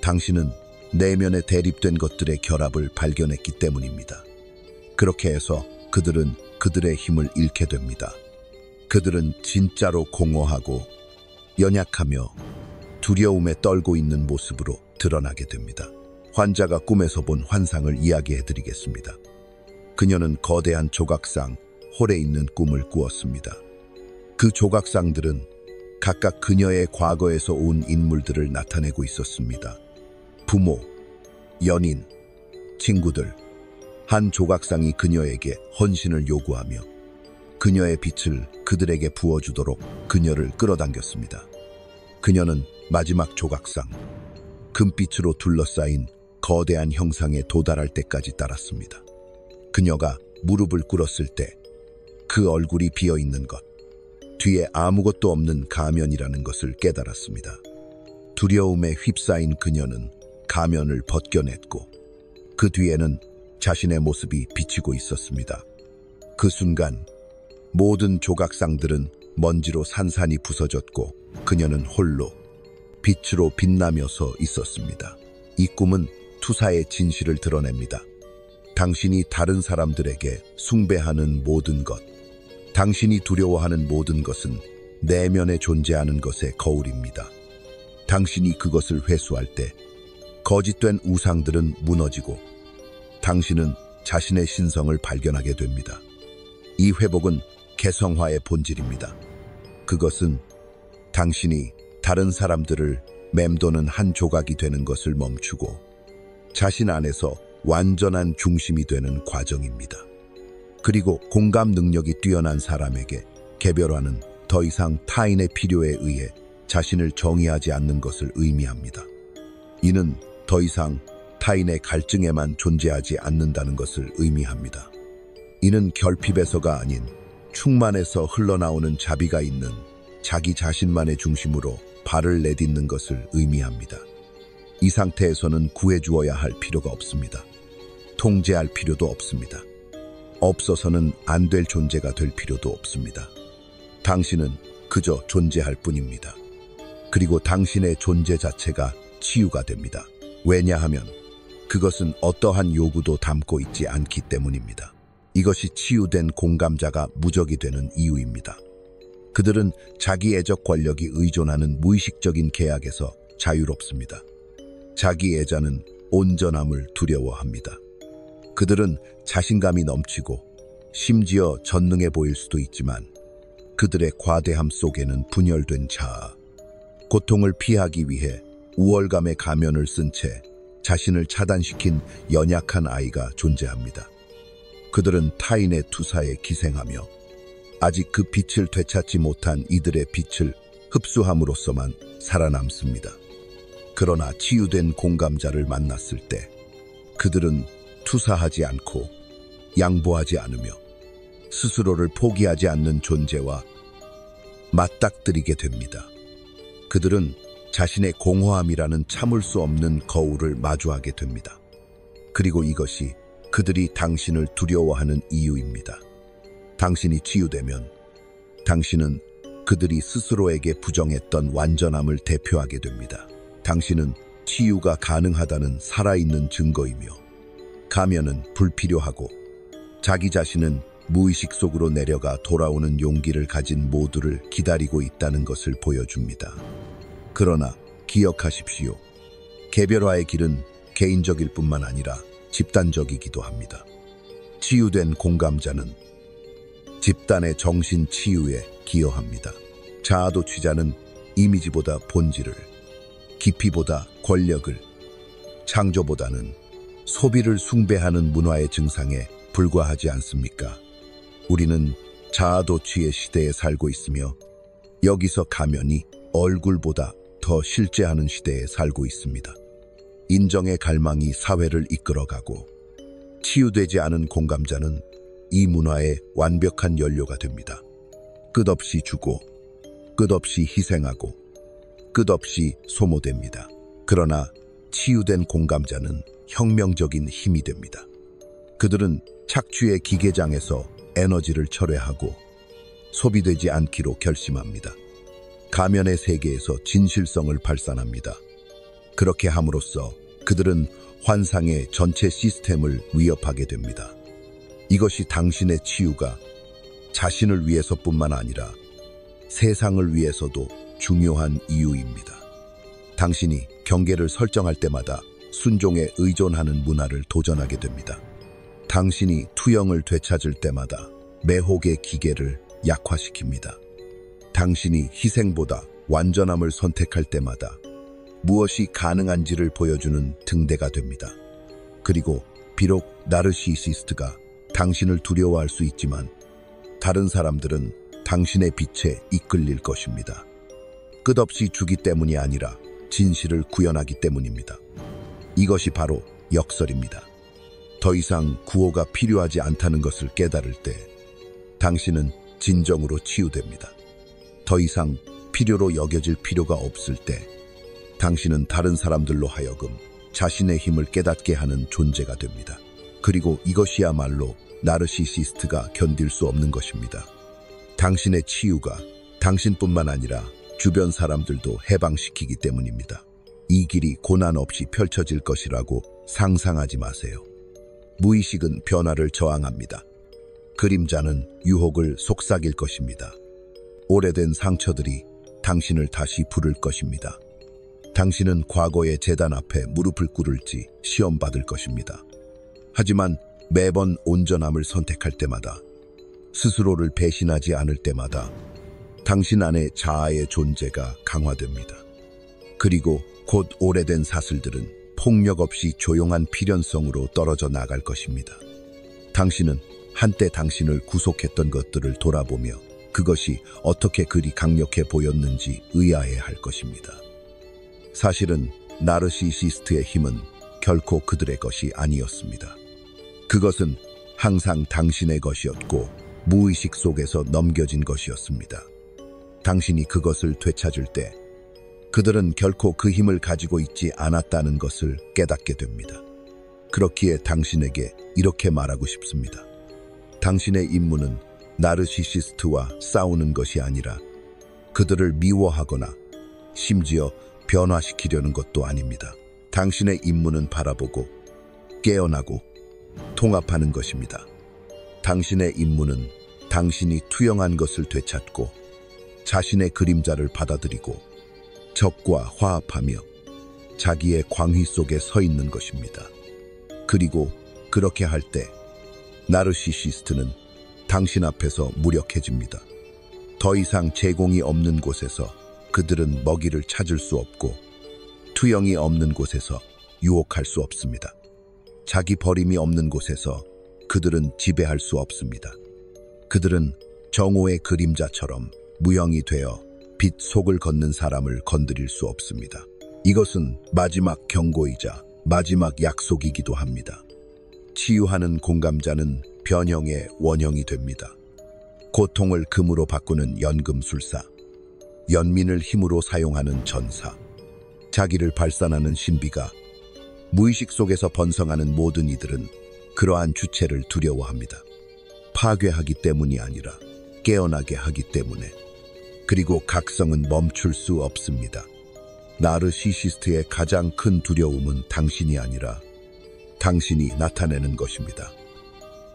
당신은 내면에 대립된 것들의 결합을 발견했기 때문입니다. 그렇게 해서 그들은 그들의 힘을 잃게 됩니다. 그들은 진짜로 공허하고 연약하며 두려움에 떨고 있는 모습으로 드러나게 됩니다. 환자가 꿈에서 본 환상을 이야기해드리겠습니다. 그녀는 거대한 조각상 홀에 있는 꿈을 꾸었습니다. 그 조각상들은 각각 그녀의 과거에서 온 인물들을 나타내고 있었습니다. 부모, 연인, 친구들, 한 조각상이 그녀에게 헌신을 요구하며 그녀의 빛을 그들에게 부어주도록 그녀를 끌어당겼습니다. 그녀는 마지막 조각상, 금빛으로 둘러싸인 거대한 형상에 도달할 때까지 따랐습니다. 그녀가 무릎을 꿇었을 때 그 얼굴이 비어있는 것, 뒤에 아무것도 없는 가면이라는 것을 깨달았습니다. 두려움에 휩싸인 그녀는 가면을 벗겨냈고 그 뒤에는 자신의 모습이 비치고 있었습니다. 그 순간 모든 조각상들은 먼지로 산산이 부서졌고 그녀는 홀로 빛으로 빛나며 서 있었습니다. 이 꿈은 투사의 진실을 드러냅니다. 당신이 다른 사람들에게 숭배하는 모든 것, 당신이 두려워하는 모든 것은 내면에 존재하는 것의 거울입니다. 당신이 그것을 회수할 때 거짓된 우상들은 무너지고 당신은 자신의 신성을 발견하게 됩니다. 이 회복은 개성화의 본질입니다. 그것은 당신이 다른 사람들을 맴도는 한 조각이 되는 것을 멈추고 자신 안에서 완전한 중심이 되는 과정입니다. 그리고 공감 능력이 뛰어난 사람에게 개별화는 더 이상 타인의 필요에 의해 자신을 정의하지 않는 것을 의미합니다. 이는 더 이상 타인의 갈증에만 존재하지 않는다는 것을 의미합니다. 이는 결핍에서가 아닌 충만에서 흘러나오는 자비가 있는 자기 자신만의 중심으로 발을 내딛는 것을 의미합니다. 이 상태에서는 구해주어야 할 필요가 없습니다. 통제할 필요도 없습니다. 없어서는 안 될 존재가 될 필요도 없습니다. 당신은 그저 존재할 뿐입니다. 그리고 당신의 존재 자체가 치유가 됩니다. 왜냐하면 그것은 어떠한 요구도 담고 있지 않기 때문입니다. 이것이 치유된 공감자가 무적이 되는 이유입니다. 그들은 자기애적 권력이 의존하는 무의식적인 계약에서 자유롭습니다. 자기애자는 온전함을 두려워합니다. 그들은 자신감이 넘치고 심지어 전능해 보일 수도 있지만 그들의 과대함 속에는 분열된 자아, 고통을 피하기 위해 우월감의 가면을 쓴 채 자신을 차단시킨 연약한 아이가 존재합니다. 그들은 타인의 투사에 기생하며 아직 그 빛을 되찾지 못한 이들의 빛을 흡수함으로써만 살아남습니다. 그러나 치유된 공감자를 만났을 때 그들은 투사하지 않고 양보하지 않으며 스스로를 포기하지 않는 존재와 맞닥뜨리게 됩니다. 그들은 자신의 공허함이라는 참을 수 없는 거울을 마주하게 됩니다. 그리고 이것이 그들이 당신을 두려워하는 이유입니다. 당신이 치유되면 당신은 그들이 스스로에게 부정했던 완전함을 대표하게 됩니다. 당신은 치유가 가능하다는 살아있는 증거이며 가면은 불필요하고 자기 자신은 무의식 속으로 내려가 돌아오는 용기를 가진 모두를 기다리고 있다는 것을 보여줍니다. 그러나 기억하십시오. 개별화의 길은 개인적일 뿐만 아니라 집단적이기도 합니다. 치유된 공감자는 집단의 정신 치유에 기여합니다. 자아도취자는 이미지보다 본질을, 깊이보다 권력을, 창조보다는 소비를 숭배하는 문화의 증상에 불과하지 않습니까? 우리는 자아도취의 시대에 살고 있으며 여기서 가면이 얼굴보다 더 실제하는 시대에 살고 있습니다. 인정의 갈망이 사회를 이끌어가고 치유되지 않은 공감자는 이 문화의 완벽한 연료가 됩니다. 끝없이 주고, 끝없이 희생하고, 끝없이 소모됩니다. 그러나 치유된 공감자는 혁명적인 힘이 됩니다. 그들은 착취의 기계장에서 에너지를 철회하고 소비되지 않기로 결심합니다. 가면의 세계에서 진실성을 발산합니다. 그렇게 함으로써 그들은 환상의 전체 시스템을 위협하게 됩니다. 이것이 당신의 치유가 자신을 위해서뿐만 아니라 세상을 위해서도 중요한 이유입니다. 당신이 경계를 설정할 때마다 순종에 의존하는 문화를 도전하게 됩니다. 당신이 투영을 되찾을 때마다 매혹의 기계를 약화시킵니다. 당신이 희생보다 완전함을 선택할 때마다 무엇이 가능한지를 보여주는 등대가 됩니다. 그리고 비록 나르시시스트가 당신을 두려워할 수 있지만 다른 사람들은 당신의 빛에 이끌릴 것입니다. 끝없이 주기 때문이 아니라 진실을 구현하기 때문입니다. 이것이 바로 역설입니다. 더 이상 구호가 필요하지 않다는 것을 깨달을 때 당신은 진정으로 치유됩니다. 더 이상 필요로 여겨질 필요가 없을 때 당신은 다른 사람들로 하여금 자신의 힘을 깨닫게 하는 존재가 됩니다. 그리고 이것이야말로 나르시시스트가 견딜 수 없는 것입니다. 당신의 치유가 당신뿐만 아니라 주변 사람들도 해방시키기 때문입니다. 이 길이 고난 없이 펼쳐질 것이라고 상상하지 마세요. 무의식은 변화를 저항합니다. 그림자는 유혹을 속삭일 것입니다. 오래된 상처들이 당신을 다시 부를 것입니다. 당신은 과거의 재단 앞에 무릎을 꿇을지 시험받을 것입니다. 하지만 매번 온전함을 선택할 때마다, 스스로를 배신하지 않을 때마다 당신 안에 자아의 존재가 강화됩니다. 그리고 곧 오래된 사슬들은 폭력 없이 조용한 필연성으로 떨어져 나갈 것입니다. 당신은 한때 당신을 구속했던 것들을 돌아보며 그것이 어떻게 그리 강력해 보였는지 의아해할 것입니다. 사실은 나르시시스트의 힘은 결코 그들의 것이 아니었습니다. 그것은 항상 당신의 것이었고 무의식 속에서 넘겨진 것이었습니다. 당신이 그것을 되찾을 때 그들은 결코 그 힘을 가지고 있지 않았다는 것을 깨닫게 됩니다. 그렇기에 당신에게 이렇게 말하고 싶습니다. 당신의 임무는 나르시시스트와 싸우는 것이 아니라 그들을 미워하거나 심지어 변화시키려는 것도 아닙니다. 당신의 임무는 바라보고 깨어나고 통합하는 것입니다. 당신의 임무는 당신이 투영한 것을 되찾고 자신의 그림자를 받아들이고 적과 화합하며 자기의 광희 속에 서 있는 것입니다. 그리고 그렇게 할 때 나르시시스트는 당신 앞에서 무력해집니다. 더 이상 제공이 없는 곳에서 그들은 먹이를 찾을 수 없고 투영이 없는 곳에서 유혹할 수 없습니다. 자기 버림이 없는 곳에서 그들은 지배할 수 없습니다. 그들은 정오의 그림자처럼 무형이 되어 빛 속을 걷는 사람을 건드릴 수 없습니다. 이것은 마지막 경고이자 마지막 약속이기도 합니다. 치유하는 공감자는 변형의 원형이 됩니다. 고통을 금으로 바꾸는 연금술사, 연민을 힘으로 사용하는 전사, 자기를 발산하는 신비가 무의식 속에서 번성하는 모든 이들은 그러한 주체를 두려워합니다. 파괴하기 때문이 아니라 깨어나게 하기 때문에. 그리고 각성은 멈출 수 없습니다. 나르시시스트의 가장 큰 두려움은 당신이 아니라 당신이 나타내는 것입니다.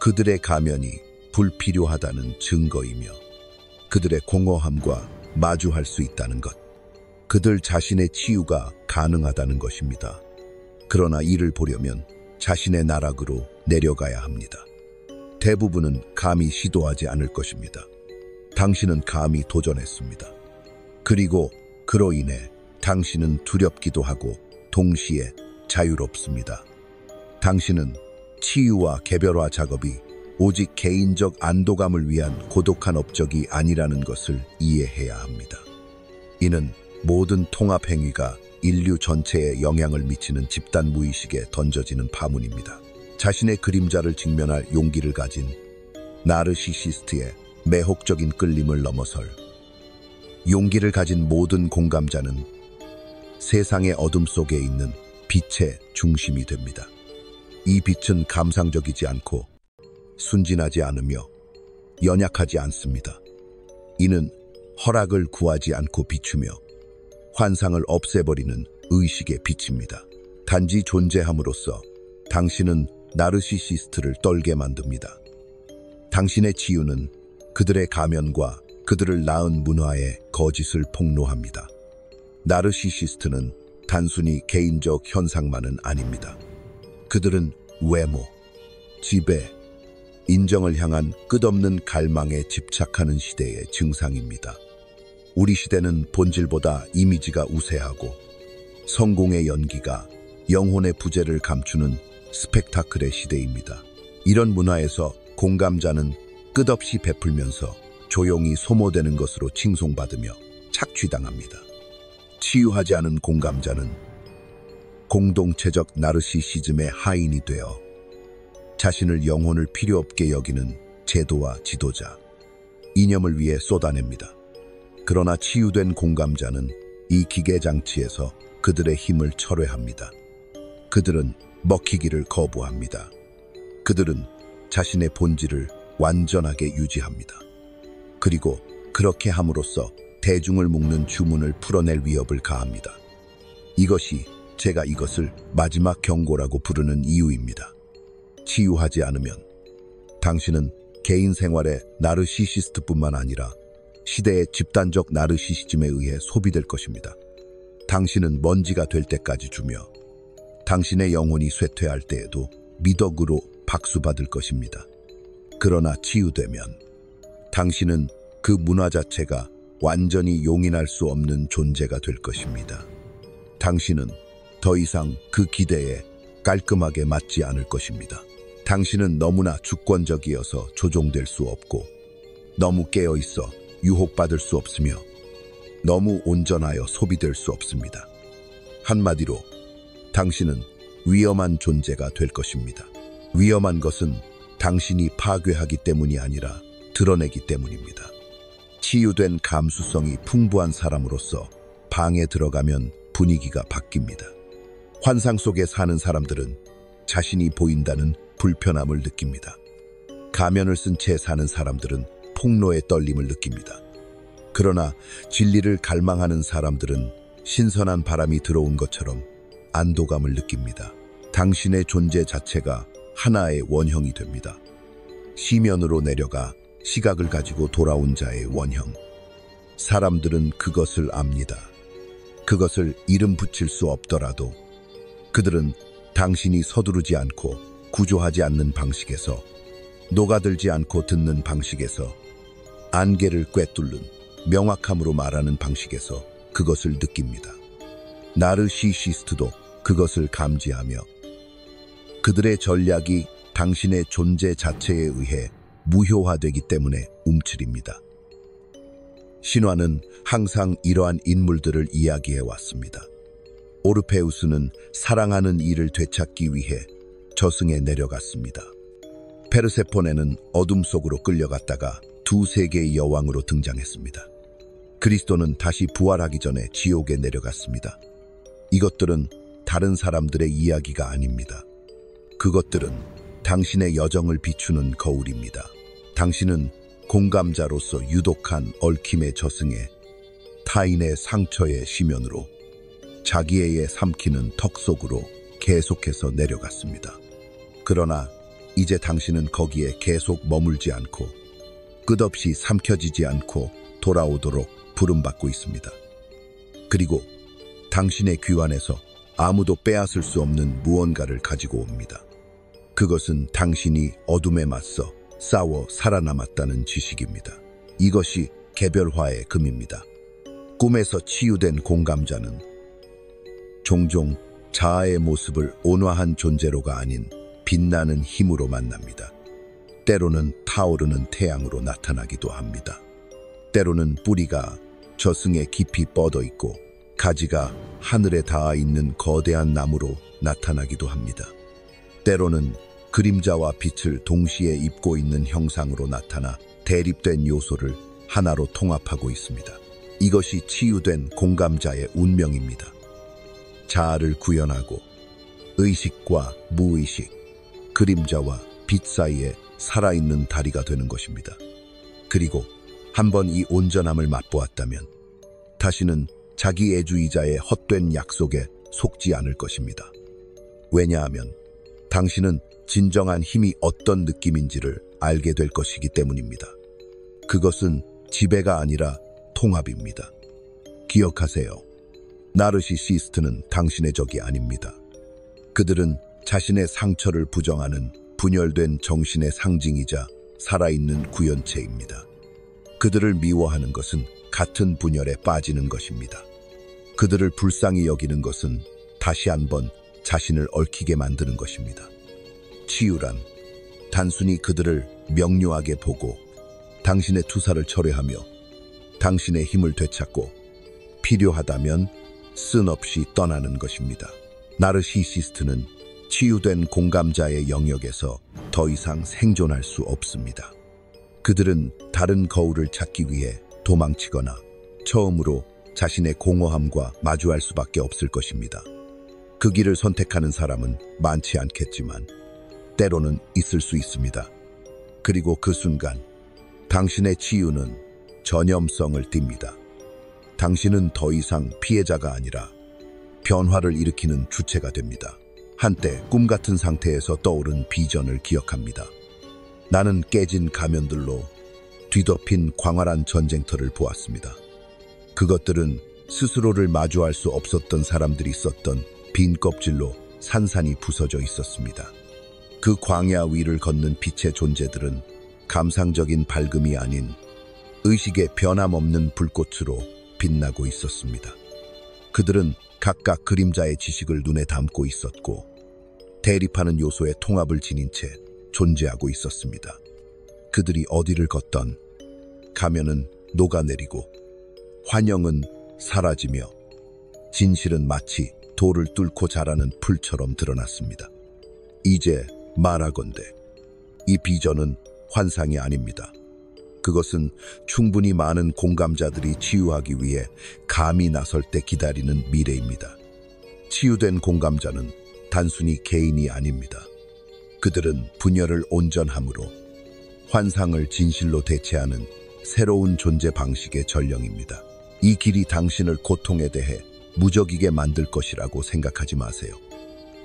그들의 가면이 불필요하다는 증거이며 그들의 공허함과 마주할 수 있다는 것, 그들 자신의 치유가 가능하다는 것입니다. 그러나 이를 보려면 자신의 나락으로 내려가야 합니다. 대부분은 감히 시도하지 않을 것입니다. 당신은 감히 도전했습니다. 그리고 그로 인해 당신은 두렵기도 하고 동시에 자유롭습니다. 당신은 치유와 개별화 작업이 오직 개인적 안도감을 위한 고독한 업적이 아니라는 것을 이해해야 합니다. 이는 모든 통합 행위가 인류 전체에 영향을 미치는 집단 무의식에 던져지는 파문입니다. 자신의 그림자를 직면할 용기를 가진 나르시시스트의 매혹적인 끌림을 넘어설 용기를 가진 모든 공감자는 세상의 어둠 속에 있는 빛의 중심이 됩니다. 이 빛은 감상적이지 않고 순진하지 않으며 연약하지 않습니다. 이는 허락을 구하지 않고 비추며 환상을 없애버리는 의식의 빛입니다. 단지 존재함으로써 당신은 나르시시스트를 떨게 만듭니다. 당신의 치유는 그들의 가면과 그들을 낳은 문화의 거짓을 폭로합니다. 나르시시스트는 단순히 개인적 현상만은 아닙니다. 그들은 외모, 지배, 인정을 향한 끝없는 갈망에 집착하는 시대의 증상입니다. 우리 시대는 본질보다 이미지가 우세하고 성공의 연기가 영혼의 부재를 감추는 스펙타클의 시대입니다. 이런 문화에서 공감자는 끝없이 베풀면서 조용히 소모되는 것으로 칭송받으며 착취당합니다. 치유하지 않은 공감자는 공동체적 나르시시즘의 하인이 되어 자신을 영혼을 필요 없게 여기는 제도와 지도자, 이념을 위해 쏟아냅니다. 그러나 치유된 공감자는 이 기계장치에서 그들의 힘을 철회합니다. 그들은 먹히기를 거부합니다. 그들은 자신의 본질을 완전하게 유지합니다. 그리고 그렇게 함으로써 대중을 묶는 주문을 풀어낼 위협을 가합니다. 이것이 제가 이것을 마지막 경고라고 부르는 이유입니다. 치유하지 않으면 당신은 개인 생활의 나르시시스트뿐만 아니라 시대의 집단적 나르시시즘에 의해 소비될 것입니다. 당신은 먼지가 될 때까지 주며 당신의 영혼이 쇠퇴할 때에도 미덕으로 박수받을 것입니다. 그러나 치유되면 당신은 그 문화 자체가 완전히 용인할 수 없는 존재가 될 것입니다. 당신은 더 이상 그 기대에 깔끔하게 맞지 않을 것입니다. 당신은 너무나 주권적이어서 조종될 수 없고 너무 깨어있어 유혹받을 수 없으며 너무 온전하여 소비될 수 없습니다. 한마디로 당신은 위험한 존재가 될 것입니다. 위험한 것은 당신이 파괴하기 때문이 아니라 드러내기 때문입니다. 치유된 감수성이 풍부한 사람으로서 방에 들어가면 분위기가 바뀝니다. 환상 속에 사는 사람들은 자신이 보인다는 불편함을 느낍니다. 가면을 쓴 채 사는 사람들은 폭로의 떨림을 느낍니다. 그러나 진리를 갈망하는 사람들은 신선한 바람이 들어온 것처럼 안도감을 느낍니다. 당신의 존재 자체가 하나의 원형이 됩니다. 시면으로 내려가 시각을 가지고 돌아온 자의 원형. 사람들은 그것을 압니다. 그것을 이름 붙일 수 없더라도 그들은 당신이 서두르지 않고 구조하지 않는 방식에서, 녹아들지 않고 듣는 방식에서, 안개를 꿰뚫는 명확함으로 말하는 방식에서 그것을 느낍니다. 나르시시스트도 그것을 감지하며 그들의 전략이 당신의 존재 자체에 의해 무효화되기 때문에 움츠립니다. 신화는 항상 이러한 인물들을 이야기해 왔습니다. 오르페우스는 사랑하는 이를 되찾기 위해 저승에 내려갔습니다. 페르세포네는 어둠 속으로 끌려갔다가 두 세계의 여왕으로 등장했습니다. 그리스도는 다시 부활하기 전에 지옥에 내려갔습니다. 이것들은 다른 사람들의 이야기가 아닙니다. 그것들은 당신의 여정을 비추는 거울입니다. 당신은 공감자로서 유독한 얽힘의 저승에, 타인의 상처의 시면으로, 자기애에 삼키는 턱 속으로 계속해서 내려갔습니다. 그러나 이제 당신은 거기에 계속 머물지 않고 끝없이 삼켜지지 않고 돌아오도록 부름받고 있습니다. 그리고 당신의 귀 안에서 아무도 빼앗을 수 없는 무언가를 가지고 옵니다. 그것은 당신이 어둠에 맞서 싸워 살아남았다는 지식입니다. 이것이 개별화의 금입니다. 꿈에서 치유된 공감자는 종종 자아의 모습을 온화한 존재로가 아닌 빛나는 힘으로 만납니다. 때로는 타오르는 태양으로 나타나기도 합니다. 때로는 뿌리가 저승에 깊이 뻗어 있고 가지가 하늘에 닿아 있는 거대한 나무로 나타나기도 합니다. 때로는 그림자와 빛을 동시에 입고 있는 형상으로 나타나 대립된 요소를 하나로 통합하고 있습니다. 이것이 치유된 공감자의 운명입니다. 자아를 구현하고 의식과 무의식, 그림자와 빛 사이에 살아있는 다리가 되는 것입니다. 그리고 한번 이 온전함을 맛보았다면 다시는 자기애주의자의 헛된 약속에 속지 않을 것입니다. 왜냐하면 당신은 진정한 힘이 어떤 느낌인지를 알게 될 것이기 때문입니다. 그것은 지배가 아니라 통합입니다. 기억하세요. 나르시시스트는 당신의 적이 아닙니다. 그들은 자신의 상처를 부정하는 분열된 정신의 상징이자 살아있는 구현체입니다. 그들을 미워하는 것은 같은 분열에 빠지는 것입니다. 그들을 불쌍히 여기는 것은 다시 한번 자신을 얽히게 만드는 것입니다. 치유란 단순히 그들을 명료하게 보고 당신의 투사를 철회하며 당신의 힘을 되찾고 필요하다면 쓴없이 떠나는 것입니다. 나르시시스트는 치유된 공감자의 영역에서 더 이상 생존할 수 없습니다. 그들은 다른 거울을 찾기 위해 도망치거나 처음으로 자신의 공허함과 마주할 수밖에 없을 것입니다. 그 길을 선택하는 사람은 많지 않겠지만 때로는 있을 수 있습니다. 그리고 그 순간 당신의 치유는 전염성을 띱니다. 당신은 더 이상 피해자가 아니라 변화를 일으키는 주체가 됩니다. 한때 꿈 같은 상태에서 떠오른 비전을 기억합니다. 나는 깨진 가면들로 뒤덮인 광활한 전쟁터를 보았습니다. 그것들은 스스로를 마주할 수 없었던 사람들이 썼던 빈 껍질로 산산이 부서져 있었습니다. 그 광야 위를 걷는 빛의 존재들은 감상적인 밝음이 아닌 의식의 변함없는 불꽃으로 빛나고 있었습니다. 그들은 각각 그림자의 지식을 눈에 담고 있었고 대립하는 요소의 통합을 지닌 채 존재하고 있었습니다. 그들이 어디를 걷던 가면은 녹아내리고 환영은 사라지며 진실은 마치 돌을 뚫고 자라는 풀처럼 드러났습니다. 이제 말하건대 이 비전은 환상이 아닙니다. 그것은 충분히 많은 공감자들이 치유하기 위해 감히 나설 때 기다리는 미래입니다. 치유된 공감자는 단순히 개인이 아닙니다. 그들은 분열을 온전함으로 환상을 진실로 대체하는 새로운 존재 방식의 전령입니다. 이 길이 당신을 고통에 대해 무적이게 만들 것이라고 생각하지 마세요.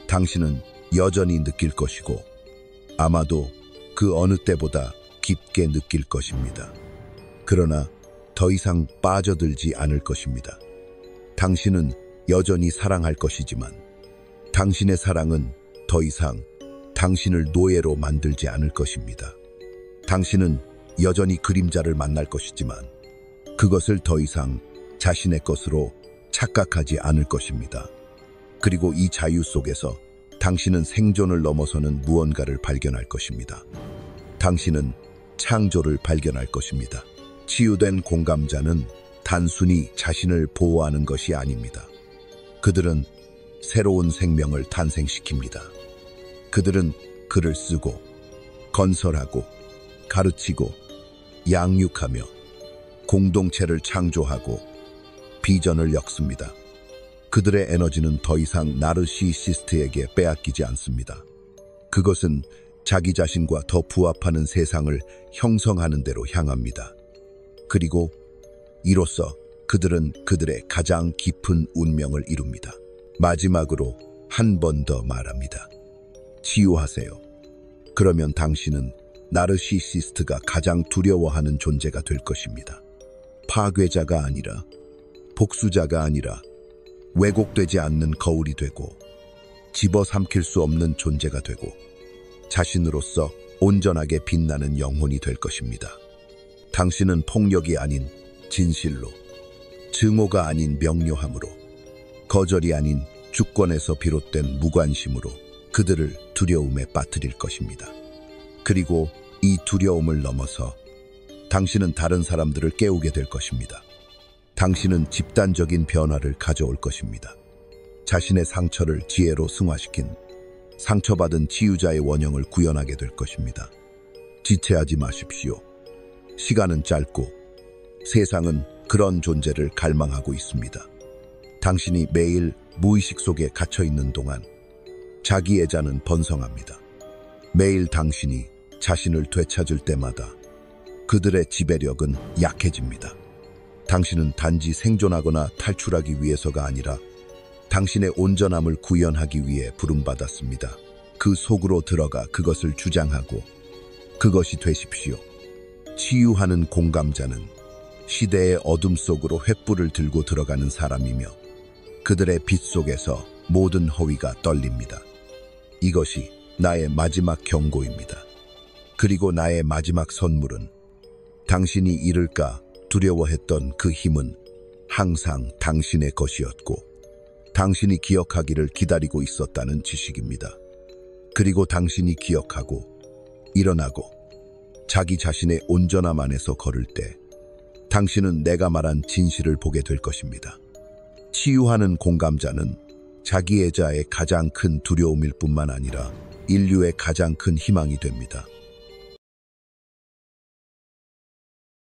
당신은 여전히 느낄 것이고 아마도 그 어느 때보다 깊게 느낄 것입니다. 그러나 더 이상 빠져들지 않을 것입니다. 당신은 여전히 사랑할 것이지만 당신의 사랑은 더 이상 당신을 노예로 만들지 않을 것입니다. 당신은 여전히 그림자를 만날 것이지만 그것을 더 이상 자신의 것으로 착각하지 않을 것입니다. 그리고 이 자유 속에서 당신은 생존을 넘어서는 무언가를 발견할 것입니다. 당신은 창조를 발견할 것입니다. 치유된 공감자는 단순히 자신을 보호하는 것이 아닙니다. 그들은 새로운 생명을 탄생시킵니다. 그들은 글을 쓰고 건설하고 가르치고 양육하며 공동체를 창조하고 비전을 엮습니다. 그들의 에너지는 더 이상 나르시시스트에게 빼앗기지 않습니다. 그것은 자기 자신과 더 부합하는 세상을 형성하는 데로 향합니다. 그리고 이로써 그들은 그들의 가장 깊은 운명을 이룹니다. 마지막으로 한 번 더 말합니다. 치유하세요. 그러면 당신은 나르시시스트가 가장 두려워하는 존재가 될 것입니다. 파괴자가 아니라, 복수자가 아니라 왜곡되지 않는 거울이 되고 집어삼킬 수 없는 존재가 되고 자신으로서 온전하게 빛나는 영혼이 될 것입니다. 당신은 폭력이 아닌 진실로, 증오가 아닌 명료함으로, 거절이 아닌 주권에서 비롯된 무관심으로 그들을 두려움에 빠뜨릴 것입니다. 그리고 이 두려움을 넘어서 당신은 다른 사람들을 깨우게 될 것입니다. 당신은 집단적인 변화를 가져올 것입니다. 자신의 상처를 지혜로 승화시킨 상처받은 치유자의 원형을 구현하게 될 것입니다. 지체하지 마십시오. 시간은 짧고 세상은 그런 존재를 갈망하고 있습니다. 당신이 매일 무의식 속에 갇혀 있는 동안 자기 애자는 번성합니다. 매일 당신이 자신을 되찾을 때마다 그들의 지배력은 약해집니다. 당신은 단지 생존하거나 탈출하기 위해서가 아니라 당신의 온전함을 구현하기 위해 부름받았습니다. 그 속으로 들어가 그것을 주장하고 그것이 되십시오. 치유하는 공감자는 시대의 어둠 속으로 횃불을 들고 들어가는 사람이며 그들의 빛 속에서 모든 허위가 떨립니다. 이것이 나의 마지막 경고입니다. 그리고 나의 마지막 선물은 당신이 잃을까 두려워했던 그 힘은 항상 당신의 것이었고 당신이 기억하기를 기다리고 있었다는 지식입니다. 그리고 당신이 기억하고 일어나고 자기 자신의 온전함 안에서 걸을 때 당신은 내가 말한 진실을 보게 될 것입니다. 치유하는 공감자는 자기 애자의 가장 큰 두려움일 뿐만 아니라 인류의 가장 큰 희망이 됩니다.